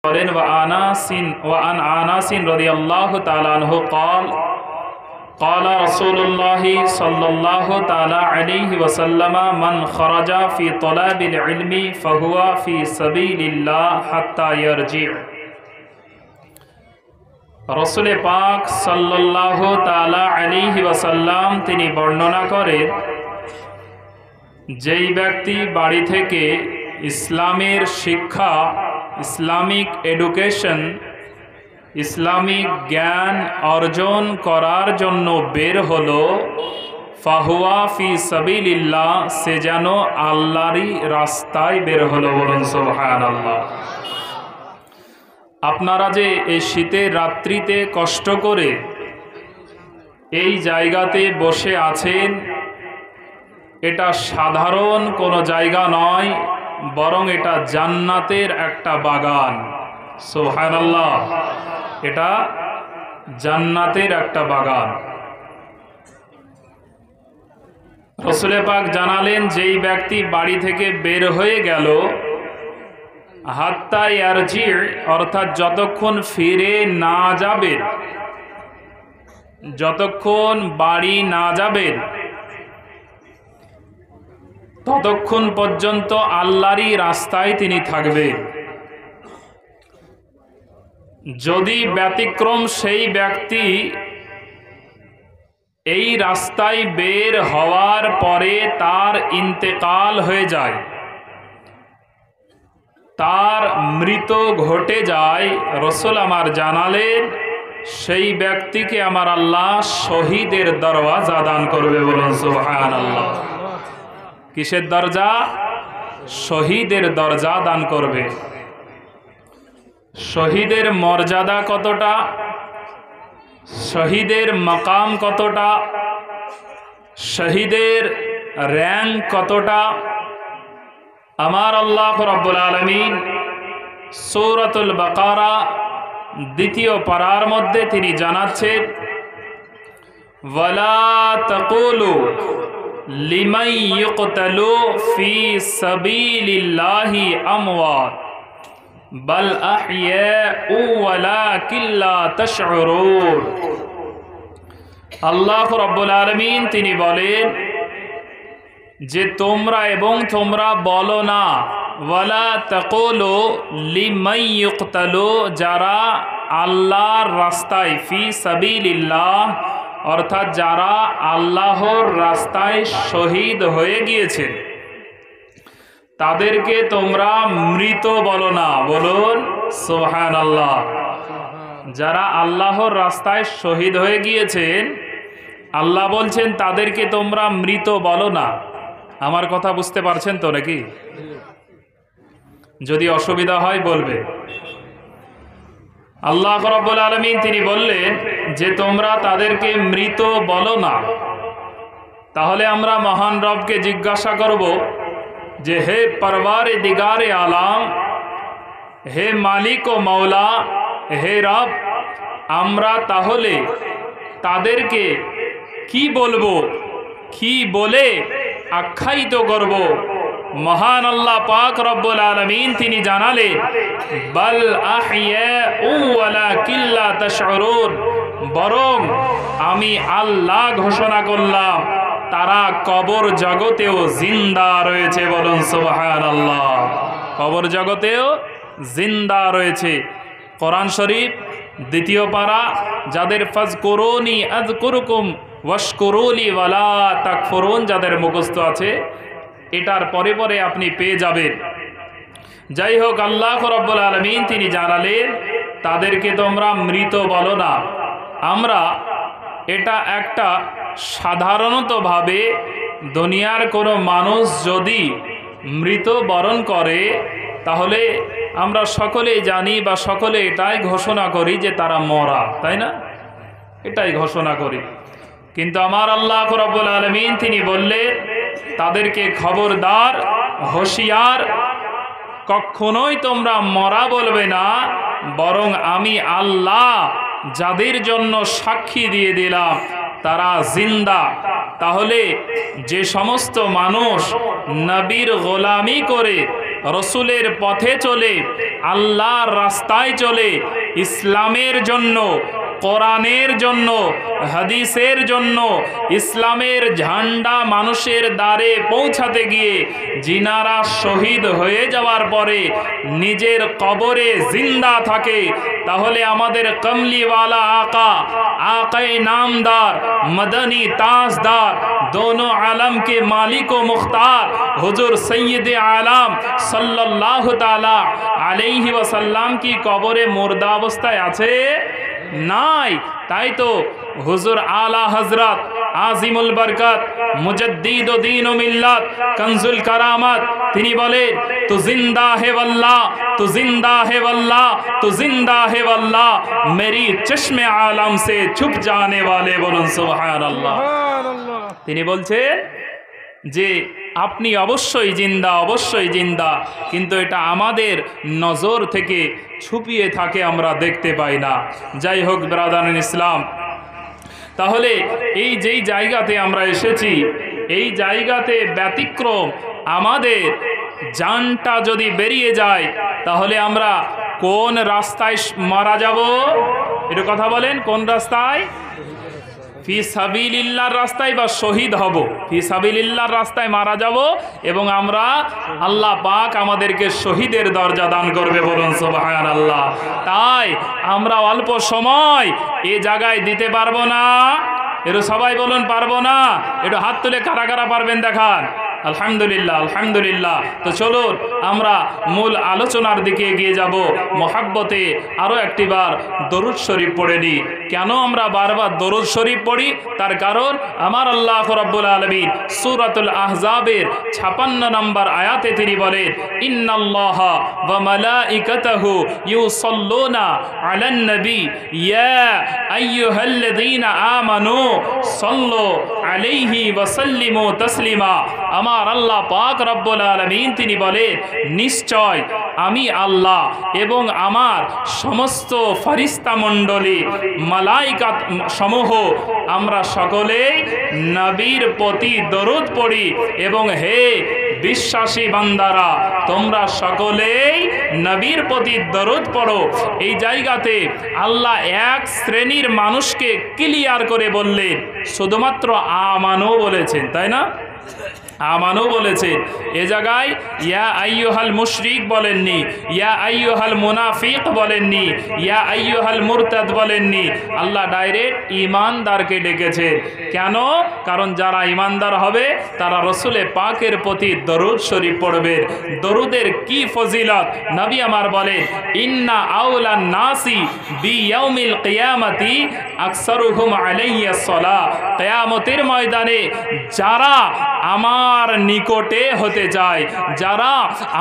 বলেন ওয়া আন আনাসিন রাদিয়াল্লাহু তাআলা আনহু قال قال رسول الله صلى الله تعالى عليه وسلم من خرج في طلب العلم فهو في سبيل الله حتى يرجع। রাসূল পাক সাল্লাল্লাহু তাআলা আলাইহি ওয়াসাল্লাম তিনি বর্ণনা করেন, যেই ব্যক্তি বাড়ি থেকে ইসলামের শিক্ষা, ইসলামিক এডুকেশন, ইসলামিক জ্ঞান অর্জন করার জন্য বের হলো, ফাহুয়া ফি সাবিলিল্লাহ, সে যেন আল্লাহরই রাস্তায় বের হলো। বলুন সুবহানাল্লাহ। আপনারা যে এই শীতের রাত্রিতে কষ্ট করে এই জায়গাতে বসে আছেন, এটা সাধারণ কোনো জায়গা নয়, বরং এটা জান্নাতের একটা বাগান। সুবহানাল্লাহ, এটা জান্নাতের একটা বাগান। রাসূল পাক জানালেন, যেই ব্যক্তি বাড়ি থেকে বের হয়ে গেল, হাত্তা ইয়ারজি, অর্থাৎ যতক্ষণ ফিরে না যাবেন, যতক্ষণ বাড়ি না যাবেন, ততক্ষণ পর্যন্ত আল্লাহরই রাস্তায় তিনি থাকবেন। যদি ব্যতিক্রম সেই ব্যক্তি এই রাস্তায় বের হওয়ার পরে তার ইন্তেকাল হয়ে যায়, তার মৃত্যু ঘটে যায়, রাসূল আমার জানালেন, সেই ব্যক্তিকে আমার আল্লাহ শহীদের দরওয়াজা দান করবে। বলুন সুবহানাল্লাহ। কিসের দরজা? শহীদের দরজা দান করবে। শহীদের মর্যাদা কতটা, শহীদের মাকাম কতটা, শহীদের র্যাঙ্ক কতটা, আমার আল্লাহ রাব্বুল আলামিন সূরাতুল বাকারা ২য় পারার মধ্যে তিনি জানাচ্ছেন, ওয়ালা তাকুলু লিমান ইউকতালু ফি সাবিলিল্লাহি আমওয়াত বাল আহইয়াউ ওয়ালাকিন লা তাশউরুন। আল্লাহ রাব্বুল আলামিন তিনি বলেন যে তোমরা বলো না, ওয়ালা তাকুলু লিমান ইউকতালু, যারা আল্লাহর রাস্তায়, ফি সাবিলিল্লাহ, অর্থাৎ যারা আল্লাহর রাস্তায় শহীদ হয়ে গিয়েছেন, তাদেরকে তোমরা মৃত বলো না। বলুন সুবহানাল্লাহ। যারা আল্লাহর রাস্তায় শহীদ হয়ে গিয়েছেন, আল্লাহ বলছেন তাদেরকে তোমরা মৃত বলো না। আমার কথা বুঝতে পারছেন তো নাকি? যদি অসুবিধা হয় বলবে। আল্লাহ রাব্বুল আলামিন তিনি বললেন যে তোমরা তাদেরকে মৃত বলো না। তাহলে আমরা মহান রবকে জিজ্ঞাসা করব যে, হে পরওয়ারে দিগারে আলাম, হে মালিক ও মৌলা, হে রব, আমরা তাহলে তাদেরকে কি বলবো, কি বলে আখ্যায়িত করব? মহান আল্লাহ পাক রব্বুল আলামিন তিনি জানালেন, বাল আহইয়াউ ওয়ালাকিন লা তাশউরুন, বরং আমি আল্লাহ ঘোষণা করলাম তারা কবর জগতেও জিন্দা রয়েছে। বলুন সুবহানাল্লাহ। কবর জগতেও জিন্দা রয়েছে। কোরআন শরীফ ২য় পারা, যাদের ফাজকুরুনি আযকুরুকুম ওয়াশকুরুলি ওয়ালা তাকফুরুন, যাদের মুখস্থ আছে, এটার পরে পরে আপনি পেয়ে যাবেন। যাই হোক, আল্লাহ রাব্বুল আলামিন তিনি জানালেন তাদেরকে তোমরা মৃত বলো না। আমরা এটা একটা সাধারণতভাবে দুনিয়ার কোনো মানুষ যদি মৃত বরণ করে, তাহলে আমরা সকলেই জানি বা সকলে এটাই ঘোষণা করি যে তারা মরা, তাই না? এটাই ঘোষণা করি। কিন্তু আমার আল্লাহ রাব্বুল আলামিন তিনি বললেন তাদেরকে খবরদার, হুঁশিয়ার, কখনোই তোমরা মরা বলবে না, বরং আমি আল্লাহ যাদের জন্য সাক্ষী দিয়ে দিলাম তারা জিন্দা। তাহলে যে সমস্ত মানুষ নবীর গোলামি করে রসুলের পথে চলে, আল্লাহর রাস্তায় চলে, ইসলামের জন্য, কোরআনের জন্য, হাদিসের জন্য, ইসলামের ঝান্ডা মানুষের দ্বারে পৌঁছাতে গিয়ে যিনারা শহীদ হয়ে যাওয়ার পরে নিজের কবরে জিন্দা থাকে, তাহলে আমাদের কমলিওয়ালা আকা, आक़ाए नामदार, मदनी ताजदार, दोनों आलम के मालिक व मुख्तार हुजूर सैयद आलम सल्लल्लाहु ताला अलैहि वसल्लम की कबरे मुर्दा अवस्थाয় আছে নাই। তাই তো হুজুর আলা হযরত আজিমুল বরকত মুজদ্দিদ ও দীন ও মিল্লাত कंजुल करामत তিনি বলেন, তু জিন্দা হে वल्लाह, তু জিন্দা হে वल्लाह, তু জিন্দা হে वल्लाह, মেরি চশমে আলম সে ছুপ জানে वाले, বলুন সুবহানাল্লাহ। তিনি বলছেন যে আপনি অবশ্যই জিন্দা, অবশ্যই জিন্দা, কিন্তু এটা আমাদের নজর থেকে ছুপিয়ে থাকে, আমরা দেখতে পাই না। যাই হোক ব্রাদারান ইসলাম, তাহলে এই যেই জায়গাতে আমরা এসেছি, এই জায়গাতে ব্যতিক্রম, আমাদের জানটা যদি বেরিয়ে যায় তাহলে আমরা কোন রাস্তায় মারা যাব? একটু কথা বলেন, কোন রাস্তায়? ফি সাবিলিল্লাহর রাস্তায় বা শহীদ হব, ফি সাবিলিল্লাহর রাস্তায় মারা যাব এবং আমরা, আল্লাহ পাক আমাদেরকে শহীদের দরজা দান করবে, বলুন সুবহানাল্লাহ। তাই আমরা অল্প সময় এ জায়গায় দিতে পারবো না? একটু সবাই বলুন পারবো না? একটু হাত তুলে কারা কারা পারবেন দেখান। আলহামদুলিল্লাহ, আলহামদুলিল্লাহ। তো চলুন আমরা মূল আলোচনার দিকে এগিয়ে যাব। মোহাব্বতে আরও একটিবার দরুদ শরীফ পড়ে নিই। কেন আমরা বারবার দরুদ শরীফ পড়ি? তার কারণ আমার আল্লাহ রাব্বুল আলামিন সূরাতুল আহজাবের 56 নম্বর আয়াতে তিনি বলেন, ইন্নাল্লাহা ওয়া মালাইকাতাহু ইউসাল্লুনা আলান নবী ইয়া আইয়ুহাল্লাযীনা আমানু সাল্লু আলাইহি ওয়া সাল্লিমু তাসলিমা। আমার আল্লাহ পাক রব্বুল আলামিন তিনি বলেন, নিশ্চয় আমি আল্লাহ এবং আমার সমস্ত ফেরেশতা মণ্ডলী, মালাইকা সমূহ, আমরা সকলেই নবীর প্রতি দরুদ পড়ি এবং হে বিশ্বাসী বান্দারা, তোমরা সকলেই নবীর প্রতি দরুদ পড়ো। এই জায়গাতে আল্লাহ এক শ্রেণীর মানুষকে ক্লিয়ার করে বললেন, শুধুমাত্র আমানু বলেছেন, তাই না? আমানু বলেছেন। এ জায়গায় ইয়া আইয়ুহাল মুশরিক বলেননি, ইয়া আইয়ুহাল মুনাফিক বলেননি, ইয়া আইয়ুহাল মুরতাদ বলেননি। আল্লাহ ডাইরেক্ট ঈমানদারকে ডেকেছেন। কেন? কারণ যারা ঈমানদার হবে তারা রসুলে পাকের প্রতি দরুদ শরীফ পড়বে। দরুদের কি ফজিলত! নবী আমার বলেন, ইন্না আউলান নাসি বিয়াউমিল কিয়ামতি আকসারুহুম আলাইয়া সলাহ। কিয়ামতের ময়দানে যারা আমার নিকটে হতে চায়, যারা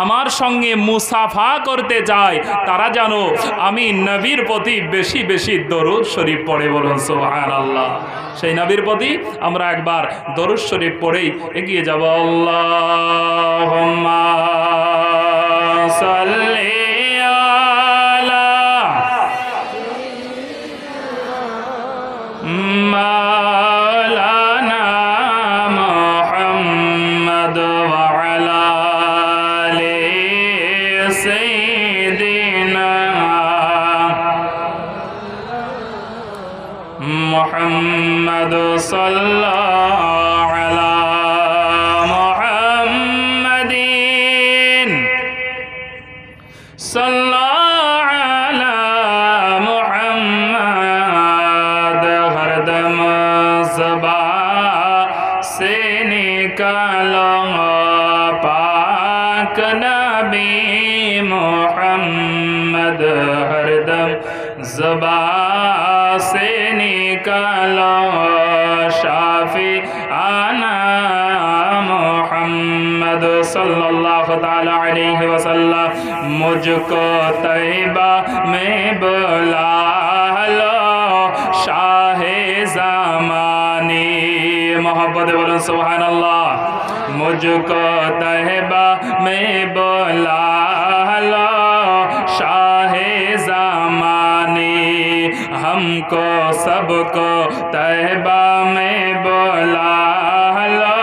আমার সঙ্গে মুসাফা করতে চায়, তারা জানো আমি নবীর প্রতি বেশি বেশি দরুদ শরীফ পড়ে, বলুন সুবহানাল্লাহ। সেই নবীর প্রতি আমরা একবার দরুদ শরীফ পড়েই এগিয়ে যাব। আল্লাহুম্মা সাল্লি আলা মাওলানা মুহাম্মদ ওয়া আলা আলি সাইয়্যিদিনা মুহাম্মদ সাল্লাল্লাহু আলা মুহাম্মাদিন সাল্লাল্লাহু আলা মুহাম্মদ হরদম ज़बां से निकालो पाक नबी मुहम्मद हरदम ज़बां से निकालो शाफी आना मुहम्मद सल्लल्लाहु ताला अलैहि वसल्लम। मुझको तैबा में बुला लो शाहे ज़मानी। मोहब्बत बोलो सुभानअल्लाह। मुझको तैबा में बुला लो शाहे ज़मानी। हमको सबको तैबा में बुला लो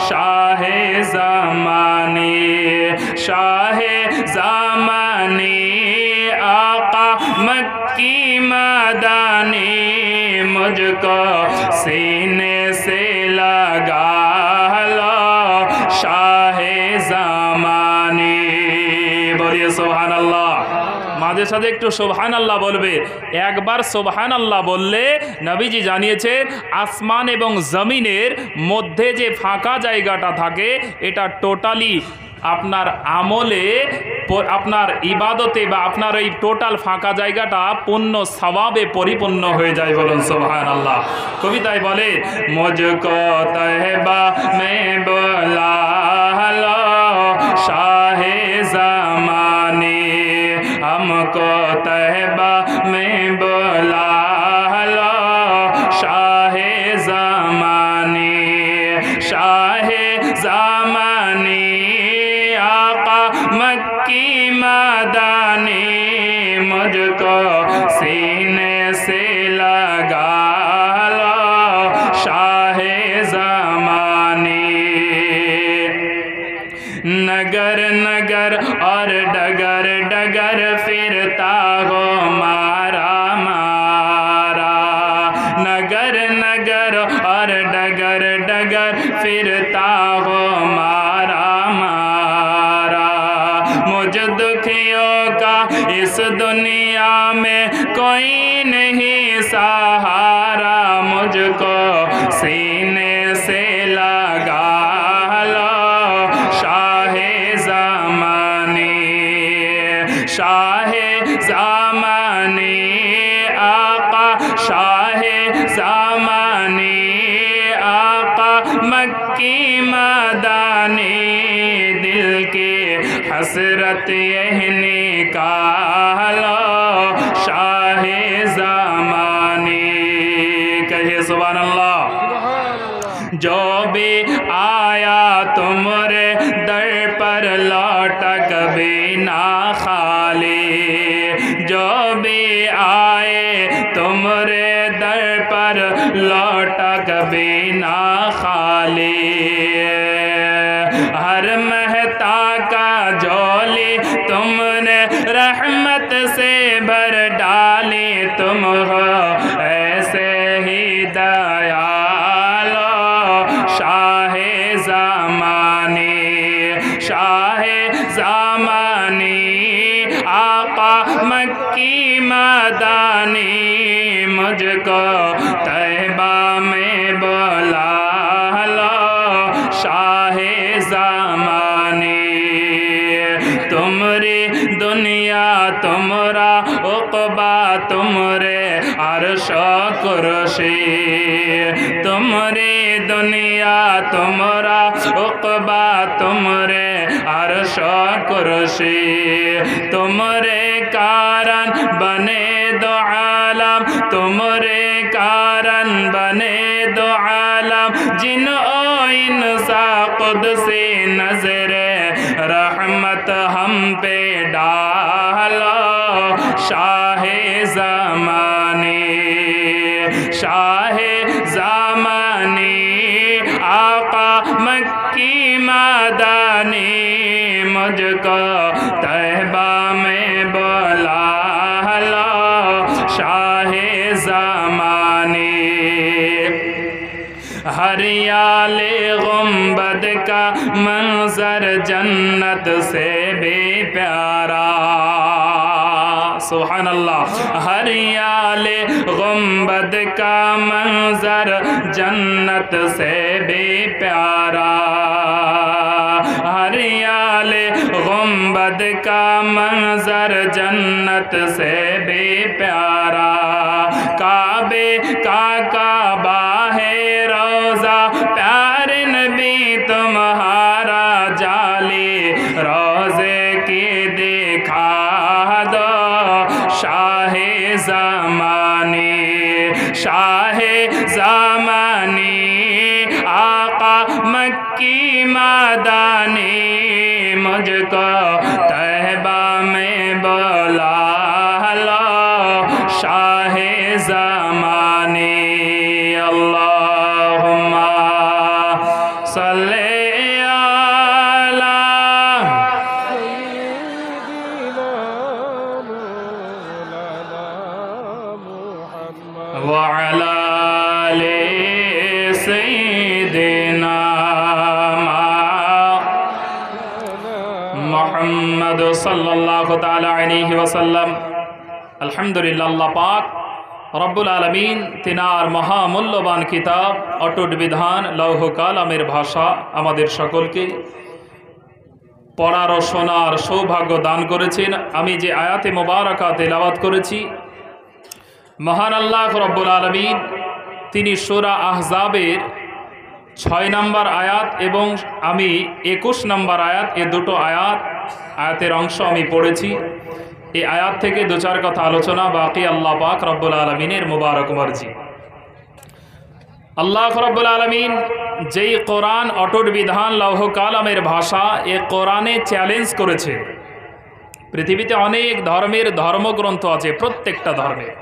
शाहे ज़मानी। शाह आका मक्की मदानी मुझको सीने से लगा लो शाहे ज़मानी। बोलिए सुभान अल्लाह। মাঝে সাথে একটু সুবহান আল্লাহ বলবে। একবার সুবহান আল্লাহ বললে নবীজি জানিয়েছেন আসমান এবং জমিনের মধ্যে যে ফাঁকা জায়গাটা থাকে এটা টোটালি আপনার আমলে, আপনার ইবাদতে বা আপনার এই টোটাল ফাঁকা জায়গাটা পুণ্য সওয়াবে পরিপূর্ণ হয়ে যায়। বলুন সুবহানাল্লাহ। কবিতায় বলে মুঝকো তহবা মে বুলা লো শাহে ज़मानी, हमको तहबा में बुला लो शाहे ज़मानी। शाहे ज़मानी आका मक्की मदानी मुझको सीने से लगा लो शाहे ज़मानी। नगर नगर और डगर डगर फिरता हो मारा मारा, नगर नगर और डगर डगर फिरता हो मारा मारा। मुझ दुखियों का इस दुनिया में कोई नहीं सहारा, मुझको सीने से लगा लो शाहे ज़मानी। शाहे ज़मानी आका शाहे ज़मानी आका मक्की मदानी, दिल की हसरत यह निकालो शाहे ज़मानी। कहिए सुभान अल्लाह। जो भी आया तुम्हारे दर पर लौट कभी ना खाली, जो भी आए तुम्हारे दर पर लौट कभी ना खाली। हर महता का झोली तुमने रहमत से भर डाली, तुम हो ऐसे ही दयालो शाहे ज़मानी। शाहे ज़मानी आका मक्की मदानी मुझको तैबा में बुला लो शाहे ज़मानी। तुमरी दुनिया तुमरा उक़बा तुमरे अर्श कुर्सी, तुमरी दुनिया तुमरा उक़बा तुमरे अर्श कुर्सी। तुमरे कारण बने दो आलम, तुमरे कारण बने दो आलम, जिन ओ इंसा खुद से नजरे रहमत हम पे डालो शाहे ज़मानी। शाहे ज़मानी आका मक्की मदानी मुझको तहबा में बुला लो शाहे ज़मानी। हरियाले गुंबद का मंजर जन्नत से भी प्यारा। सुभान अल्लाह। हरियाले गुंबद का मंजर जन्नत से भी प्यारा। हरियाले गुंबद का मंजर जन्नत से भी प्यारा। काबे का काबा है रोज़ा प्यारे नबी तुम्हारा, जाली रोज़े की दिखा दो शाहे ज़मानी। शाहे ज़मानी आका मक्की मदानी मुझको तहबा में बुला लो शाहे ज़मानी। अल्लाहुम्मा सल्ले وعلى آل سيدنا محمد صلى الله تعالى عليه وسلم الحمد لله আল্লাহ পাক রব্বুল আলামিন তিনার মহামূল্যবান কিতাব অটুট বিধান লৌহ কালামের ভাষা আমাদের সকলকে পড়ার ও শোনার সৌভাগ্য দান করেছেন। আমি যে আয়াতে মোবারকা তেলাওয়াত করেছি, মহান আল্লাহ রব্বুল আলামিন তিনি সূরা আহজাবের 6 নম্বর আয়াত এবং আমি 21 নম্বর আয়াত, এ দুটো আয়াতের অংশ আমি পড়েছি। এই আয়াত থেকে দু চার কথা আলোচনা, বাকি আল্লাহ পাক রব্বুল আলামিনের মুবারক মর্জি। আল্লাহ রব্বুল আলামিন যেই কোরআন অটুট বিধান লৌহ কালামের ভাষা, এ কোরআনে চ্যালেঞ্জ করেছে। পৃথিবীতে অনেক ধর্মের ধর্মগ্রন্থ আছে, প্রত্যেকটা ধর্মের